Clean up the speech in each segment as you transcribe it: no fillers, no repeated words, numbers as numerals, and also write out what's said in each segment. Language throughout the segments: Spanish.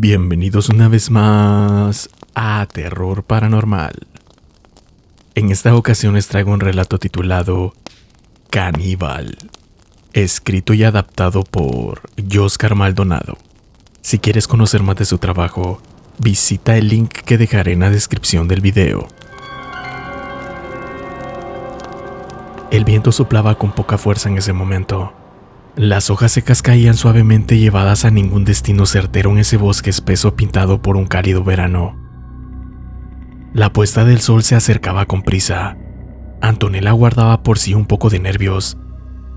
Bienvenidos una vez más a Terror Paranormal. En esta ocasión les traigo un relato titulado Caníbal, escrito y adaptado por Oscar Maldonado. Si quieres conocer más de su trabajo, visita el link que dejaré en la descripción del video. El viento soplaba con poca fuerza en ese momento. Las hojas secas caían suavemente llevadas a ningún destino certero en ese bosque espeso pintado por un cálido verano. La puesta del sol se acercaba con prisa. Antonella guardaba por sí un poco de nervios.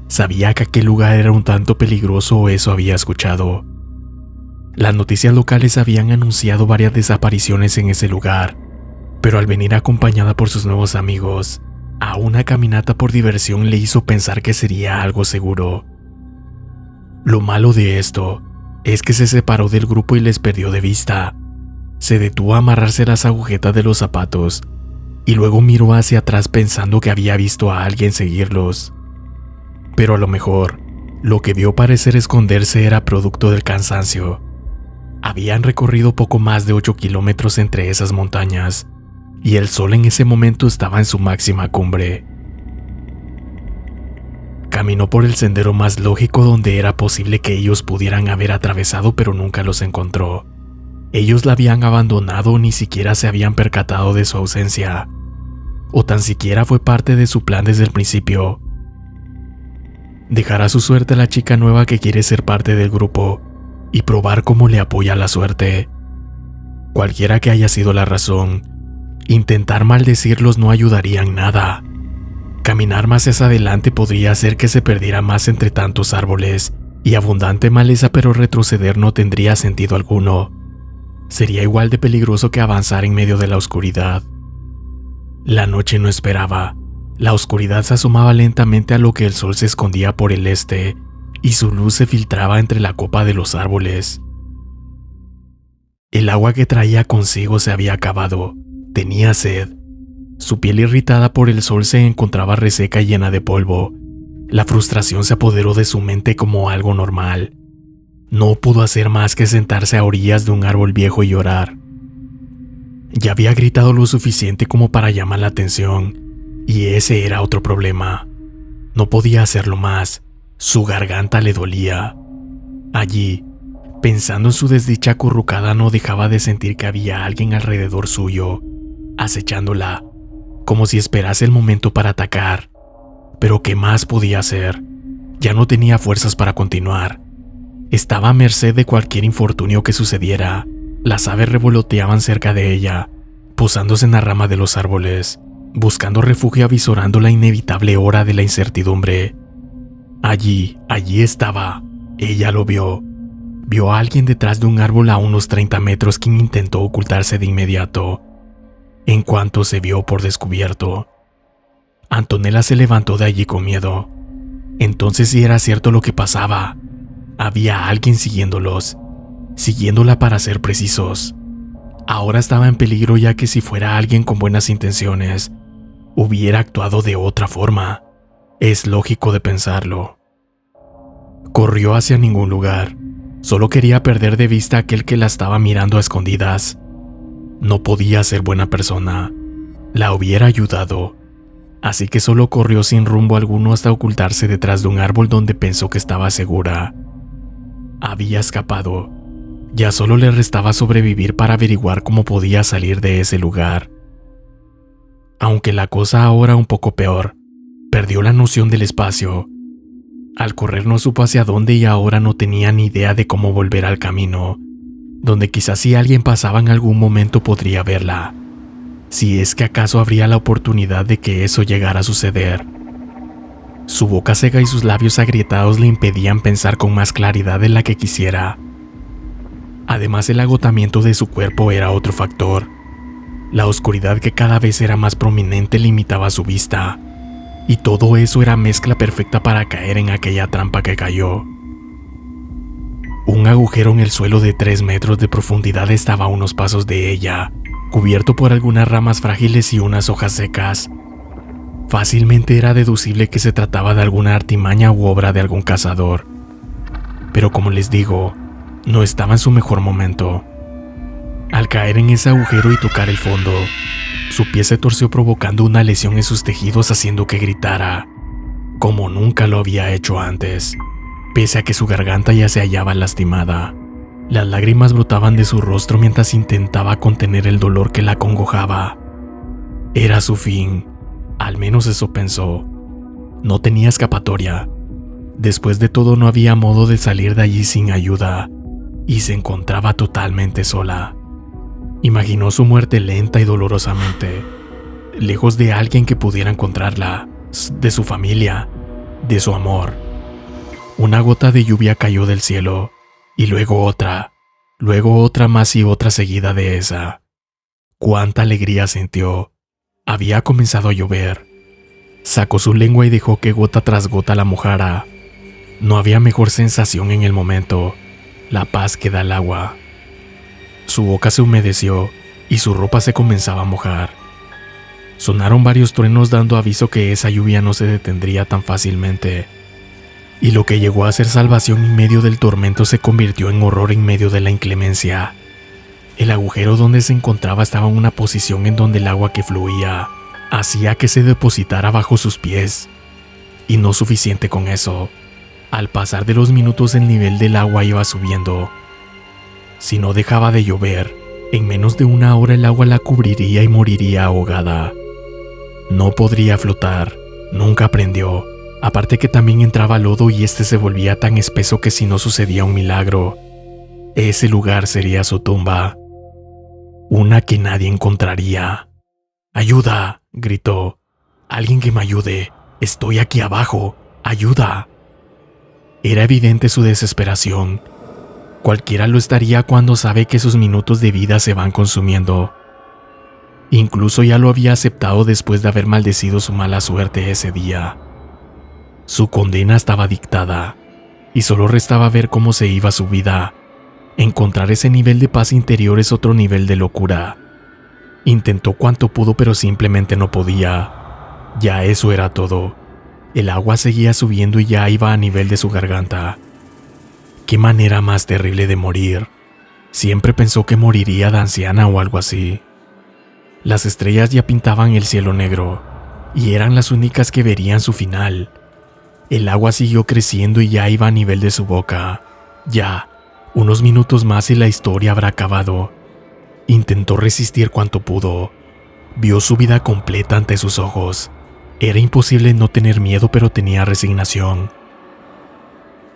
Sabía que aquel lugar era un tanto peligroso, o eso había escuchado. Las noticias locales habían anunciado varias desapariciones en ese lugar, pero al venir acompañada por sus nuevos amigos, a una caminata por diversión le hizo pensar que sería algo seguro. Lo malo de esto es que se separó del grupo y les perdió de vista. Se detuvo a amarrarse las agujetas de los zapatos y luego miró hacia atrás pensando que había visto a alguien seguirlos. Pero a lo mejor, lo que vio parecer esconderse era producto del cansancio. Habían recorrido poco más de 8 kilómetros entre esas montañas y el sol en ese momento estaba en su máxima cumbre. Caminó por el sendero más lógico donde era posible que ellos pudieran haber atravesado, pero nunca los encontró. Ellos la habían abandonado o ni siquiera se habían percatado de su ausencia, o tan siquiera fue parte de su plan desde el principio. Dejar a su suerte a la chica nueva que quiere ser parte del grupo y probar cómo le apoya la suerte. Cualquiera que haya sido la razón, intentar maldecirlos no ayudaría en nada. Caminar más hacia adelante podría hacer que se perdiera más entre tantos árboles y abundante maleza, pero retroceder no tendría sentido alguno. Sería igual de peligroso que avanzar en medio de la oscuridad. La noche no esperaba. La oscuridad se asomaba lentamente a lo que el sol se escondía por el este y su luz se filtraba entre la copa de los árboles. El agua que traía consigo se había acabado. Tenía sed. Su piel irritada por el sol se encontraba reseca y llena de polvo. La frustración se apoderó de su mente como algo normal. No pudo hacer más que sentarse a orillas de un árbol viejo y llorar. Ya había gritado lo suficiente como para llamar la atención, y ese era otro problema. No podía hacerlo más. Su garganta le dolía. Allí, pensando en su desdicha acurrucada, no dejaba de sentir que había alguien alrededor suyo, acechándola, como si esperase el momento para atacar. Pero ¿qué más podía hacer? Ya no tenía fuerzas para continuar. Estaba a merced de cualquier infortunio que sucediera. Las aves revoloteaban cerca de ella, posándose en la rama de los árboles, buscando refugio, avisorando la inevitable hora de la incertidumbre. Allí estaba. Ella lo vio. Vio a alguien detrás de un árbol a unos 30 metros, quien intentó ocultarse de inmediato. En cuanto se vio por descubierto, Antonella se levantó de allí con miedo. Entonces sí era cierto lo que pasaba. Había alguien siguiéndola para ser precisos. Ahora estaba en peligro, ya que si fuera alguien con buenas intenciones, hubiera actuado de otra forma. Es lógico de pensarlo. Corrió hacia ningún lugar. Solo quería perder de vista a aquel que la estaba mirando a escondidas. No podía ser buena persona. La hubiera ayudado. Así que solo corrió sin rumbo alguno hasta ocultarse detrás de un árbol donde pensó que estaba segura. Había escapado. Ya solo le restaba sobrevivir para averiguar cómo podía salir de ese lugar. Aunque la cosa ahora un poco peor. Perdió la noción del espacio. Al correr no supo hacia dónde y ahora no tenía ni idea de cómo volver al camino, donde quizás si alguien pasaba en algún momento podría verla, si es que acaso habría la oportunidad de que eso llegara a suceder. Su boca seca y sus labios agrietados le impedían pensar con más claridad de la que quisiera. Además, el agotamiento de su cuerpo era otro factor. La oscuridad, que cada vez era más prominente, limitaba su vista, y todo eso era mezcla perfecta para caer en aquella trampa que cayó. Un agujero en el suelo de 3 metros de profundidad estaba a unos pasos de ella, cubierto por algunas ramas frágiles y unas hojas secas. Fácilmente era deducible que se trataba de alguna artimaña u obra de algún cazador. Pero como les digo, no estaba en su mejor momento. Al caer en ese agujero y tocar el fondo, su pie se torció provocando una lesión en sus tejidos, haciendo que gritara, como nunca lo había hecho antes, pese a que su garganta ya se hallaba lastimada. Las lágrimas brotaban de su rostro mientras intentaba contener el dolor que la acongojaba. Era su fin, al menos eso pensó. No tenía escapatoria. Después de todo, no había modo de salir de allí sin ayuda, y se encontraba totalmente sola. Imaginó su muerte lenta y dolorosamente, lejos de alguien que pudiera encontrarla, de su familia, de su amor. Una gota de lluvia cayó del cielo, y luego otra más y otra seguida de esa. Cuánta alegría sintió. Había comenzado a llover. Sacó su lengua y dejó que gota tras gota la mojara. No había mejor sensación en el momento, la paz que da el agua. Su boca se humedeció y su ropa se comenzaba a mojar. Sonaron varios truenos dando aviso que esa lluvia no se detendría tan fácilmente. Y lo que llegó a ser salvación en medio del tormento se convirtió en horror en medio de la inclemencia. El agujero donde se encontraba estaba en una posición en donde el agua que fluía hacía que se depositara bajo sus pies. Y no suficiente con eso, al pasar de los minutos el nivel del agua iba subiendo. Si no dejaba de llover, en menos de una hora el agua la cubriría y moriría ahogada. No podría flotar, nunca aprendió. Aparte que también entraba lodo y este se volvía tan espeso que si no sucedía un milagro, ese lugar sería su tumba. Una que nadie encontraría. ¡Ayuda!, gritó. ¡Alguien que me ayude! ¡Estoy aquí abajo! ¡Ayuda! Era evidente su desesperación. Cualquiera lo estaría cuando sabe que sus minutos de vida se van consumiendo. Incluso ya lo había aceptado después de haber maldecido su mala suerte ese día. Su condena estaba dictada, y solo restaba ver cómo se iba su vida. Encontrar ese nivel de paz interior es otro nivel de locura. Intentó cuanto pudo, pero simplemente no podía. Ya eso era todo. El agua seguía subiendo y ya iba a nivel de su garganta. Qué manera más terrible de morir. Siempre pensó que moriría de anciana o algo así. Las estrellas ya pintaban el cielo negro, y eran las únicas que verían su final. El agua siguió creciendo y ya iba a nivel de su boca. Ya, unos minutos más y la historia habrá acabado. Intentó resistir cuanto pudo. Vio su vida completa ante sus ojos. Era imposible no tener miedo, pero tenía resignación.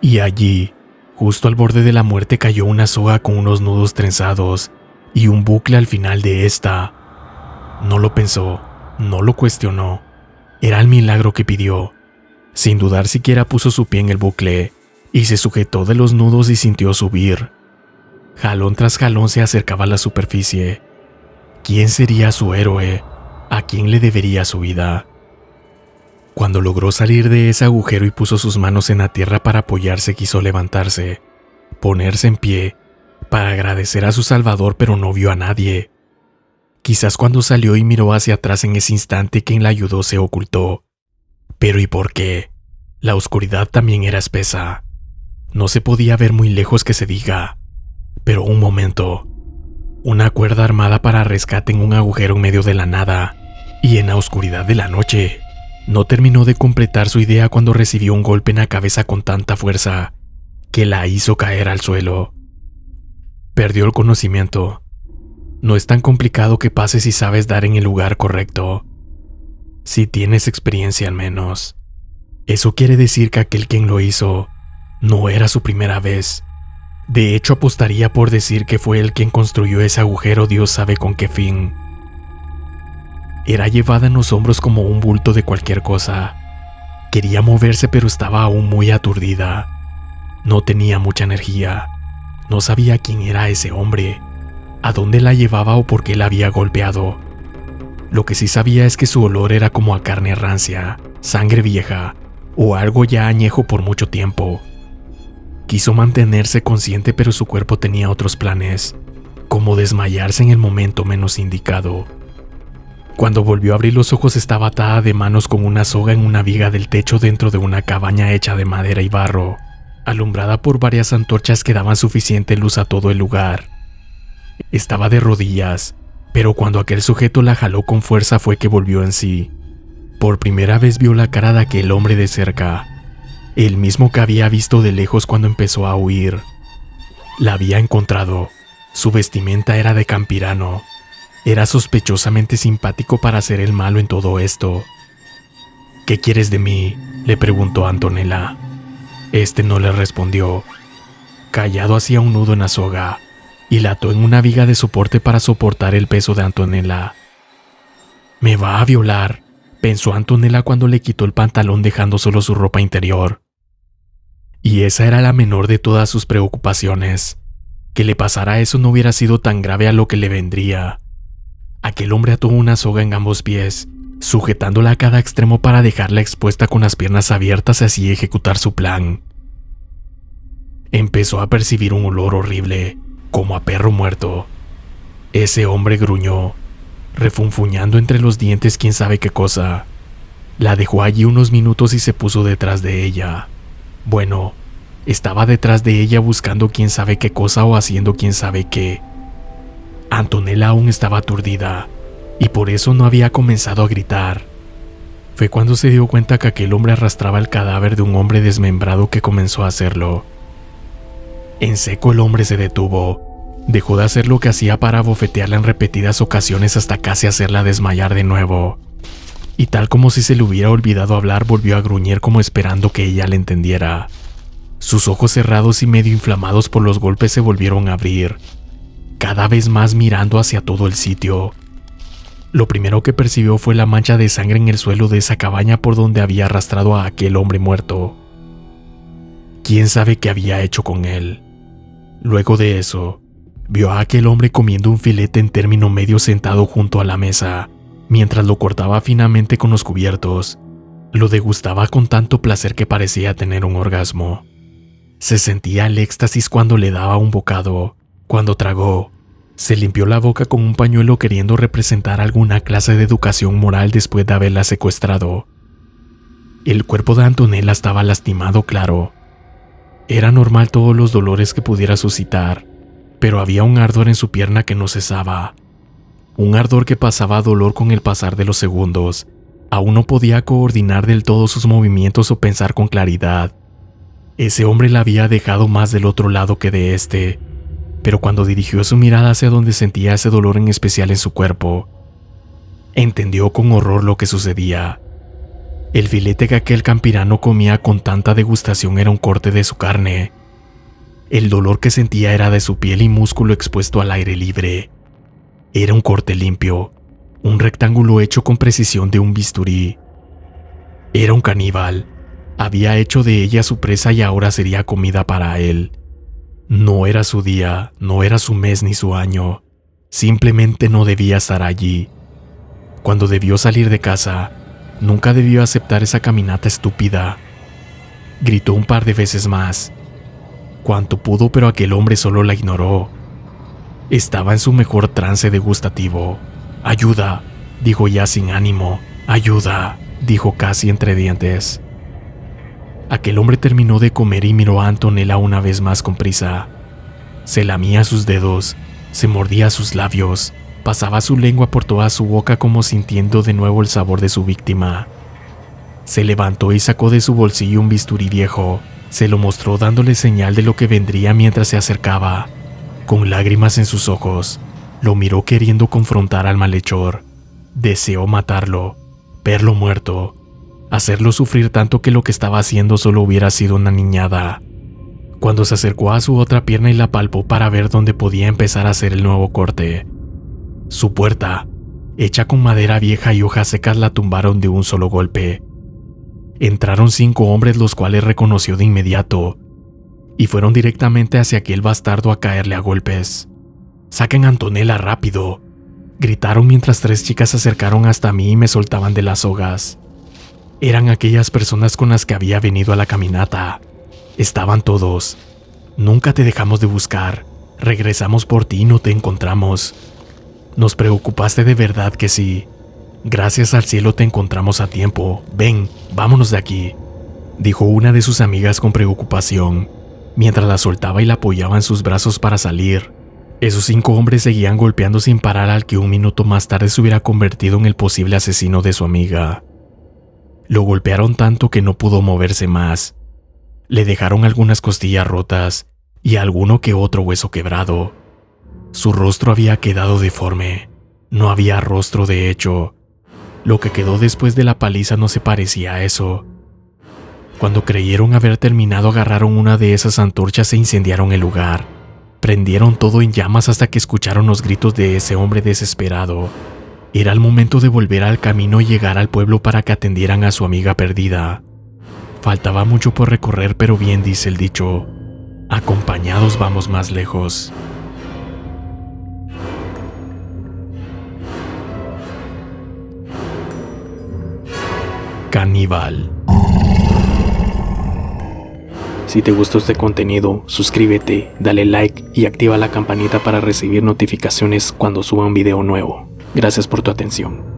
Y allí, justo al borde de la muerte, cayó una soga con unos nudos trenzados y un bucle al final de esta. No lo pensó, no lo cuestionó. Era el milagro que pidió. Sin dudar siquiera puso su pie en el bucle y se sujetó de los nudos y sintió subir. Jalón tras jalón se acercaba a la superficie. ¿Quién sería su héroe? ¿A quién le debería su vida? Cuando logró salir de ese agujero y puso sus manos en la tierra para apoyarse, quiso levantarse, ponerse en pie, para agradecer a su salvador, pero no vio a nadie. Quizás cuando salió y miró hacia atrás en ese instante quien la ayudó se ocultó. Pero ¿y por qué? La oscuridad también era espesa. No se podía ver muy lejos que se diga. Pero un momento. Una cuerda armada para rescate en un agujero en medio de la nada y en la oscuridad de la noche. No terminó de completar su idea cuando recibió un golpe en la cabeza con tanta fuerza que la hizo caer al suelo. Perdió el conocimiento. No es tan complicado que pase si sabes dar en el lugar correcto. Si tienes experiencia al menos. Eso quiere decir que aquel quien lo hizo no era su primera vez. De hecho, apostaría por decir que fue él quien construyó ese agujero, Dios sabe con qué fin. Era llevada en los hombros como un bulto de cualquier cosa. Quería moverse, pero estaba aún muy aturdida. No tenía mucha energía. No sabía quién era ese hombre, a dónde la llevaba o por qué la había golpeado. Lo que sí sabía es que su olor era como a carne rancia, sangre vieja o algo ya añejo por mucho tiempo. Quiso mantenerse consciente, pero su cuerpo tenía otros planes, como desmayarse en el momento menos indicado. Cuando volvió a abrir los ojos estaba atada de manos con una soga en una viga del techo dentro de una cabaña hecha de madera y barro, alumbrada por varias antorchas que daban suficiente luz a todo el lugar. Estaba de rodillas, pero cuando aquel sujeto la jaló con fuerza fue que volvió en sí. Por primera vez vio la cara de aquel hombre de cerca, el mismo que había visto de lejos cuando empezó a huir. La había encontrado. Su vestimenta era de campirano. Era sospechosamente simpático para ser el malo en todo esto. «¿Qué quieres de mí?», le preguntó a Antonella. Este no le respondió. Callado hacía un nudo en la soga y la ató en una viga de soporte para soportar el peso de Antonella. «Me va a violar», pensó Antonella cuando le quitó el pantalón dejando solo su ropa interior. Y esa era la menor de todas sus preocupaciones. Que le pasara eso no hubiera sido tan grave a lo que le vendría. Aquel hombre ató una soga en ambos pies, sujetándola a cada extremo para dejarla expuesta con las piernas abiertas y así ejecutar su plan. Empezó a percibir un olor horrible, como a perro muerto. Ese hombre gruñó, refunfuñando entre los dientes quién sabe qué cosa. La dejó allí unos minutos y se puso detrás de ella. Bueno, estaba detrás de ella buscando quién sabe qué cosa o haciendo quién sabe qué. Antonella aún estaba aturdida y por eso no había comenzado a gritar. Fue cuando se dio cuenta que aquel hombre arrastraba el cadáver de un hombre desmembrado que comenzó a hacerlo. En seco el hombre se detuvo, dejó de hacer lo que hacía para bofetearla en repetidas ocasiones hasta casi hacerla desmayar de nuevo. Y tal como si se le hubiera olvidado hablar, volvió a gruñir como esperando que ella le entendiera. Sus ojos cerrados y medio inflamados por los golpes se volvieron a abrir, cada vez más mirando hacia todo el sitio. Lo primero que percibió fue la mancha de sangre en el suelo de esa cabaña por donde había arrastrado a aquel hombre muerto. ¿Quién sabe qué había hecho con él? Luego de eso, vio a aquel hombre comiendo un filete en término medio sentado junto a la mesa, mientras lo cortaba finamente con los cubiertos. Lo degustaba con tanto placer que parecía tener un orgasmo. Se sentía el éxtasis cuando le daba un bocado. Cuando tragó, se limpió la boca con un pañuelo queriendo representar alguna clase de educación moral después de haberla secuestrado. El cuerpo de Antonella estaba lastimado, claro. Era normal todos los dolores que pudiera suscitar, pero había un ardor en su pierna que no cesaba. Un ardor que pasaba a dolor con el pasar de los segundos. Aún no podía coordinar del todo sus movimientos o pensar con claridad. Ese hombre la había dejado más del otro lado que de este, pero cuando dirigió su mirada hacia donde sentía ese dolor en especial en su cuerpo, entendió con horror lo que sucedía. El filete que aquel campirano comía con tanta degustación era un corte de su carne. El dolor que sentía era de su piel y músculo expuesto al aire libre. Era un corte limpio, un rectángulo hecho con precisión de un bisturí. Era un caníbal. Había hecho de ella su presa y ahora sería comida para él. No era su día, no era su mes ni su año. Simplemente no debía estar allí. Cuando debió salir de casa, nunca debió aceptar esa caminata estúpida. Gritó un par de veces más, cuanto pudo, pero aquel hombre solo la ignoró. Estaba en su mejor trance degustativo. «Ayuda», dijo ya sin ánimo. «Ayuda», dijo casi entre dientes. Aquel hombre terminó de comer y miró a Antonella una vez más con prisa. Se lamía sus dedos, se mordía sus labios, pasaba su lengua por toda su boca como sintiendo de nuevo el sabor de su víctima. Se levantó y sacó de su bolsillo un bisturí viejo. Se lo mostró dándole señal de lo que vendría mientras se acercaba. Con lágrimas en sus ojos, lo miró queriendo confrontar al malhechor. Deseó matarlo, verlo muerto, hacerlo sufrir tanto que lo que estaba haciendo solo hubiera sido una niñada. Cuando se acercó a su otra pierna y la palpó para ver dónde podía empezar a hacer el nuevo corte, su puerta, hecha con madera vieja y hojas secas, la tumbaron de un solo golpe. Entraron 5 hombres, los cuales reconoció de inmediato, y fueron directamente hacia aquel bastardo a caerle a golpes. «Saquen a Antonella rápido», gritaron mientras 3 chicas se acercaron hasta mí y me soltaban de las sogas. Eran aquellas personas con las que había venido a la caminata. Estaban todos. «Nunca te dejamos de buscar. Regresamos por ti y no te encontramos. Nos preocupaste de verdad que sí. Gracias al cielo te encontramos a tiempo. Ven, vámonos de aquí», dijo una de sus amigas con preocupación, mientras la soltaba y la apoyaba en sus brazos para salir. Esos 5 hombres seguían golpeando sin parar al que un minuto más tarde se hubiera convertido en el posible asesino de su amiga. Lo golpearon tanto que no pudo moverse más. Le dejaron algunas costillas rotas y alguno que otro hueso quebrado. Su rostro había quedado deforme. No había rostro, de hecho. Lo que quedó después de la paliza no se parecía a eso. Cuando creyeron haber terminado, agarraron una de esas antorchas e incendiaron el lugar. Prendieron todo en llamas hasta que escucharon los gritos de ese hombre desesperado. Era el momento de volver al camino y llegar al pueblo para que atendieran a su amiga perdida. Faltaba mucho por recorrer, pero bien dice el dicho: acompañados vamos más lejos. Caníbal. Si te gustó este contenido, suscríbete, dale like y activa la campanita para recibir notificaciones cuando suba un video nuevo. Gracias por tu atención.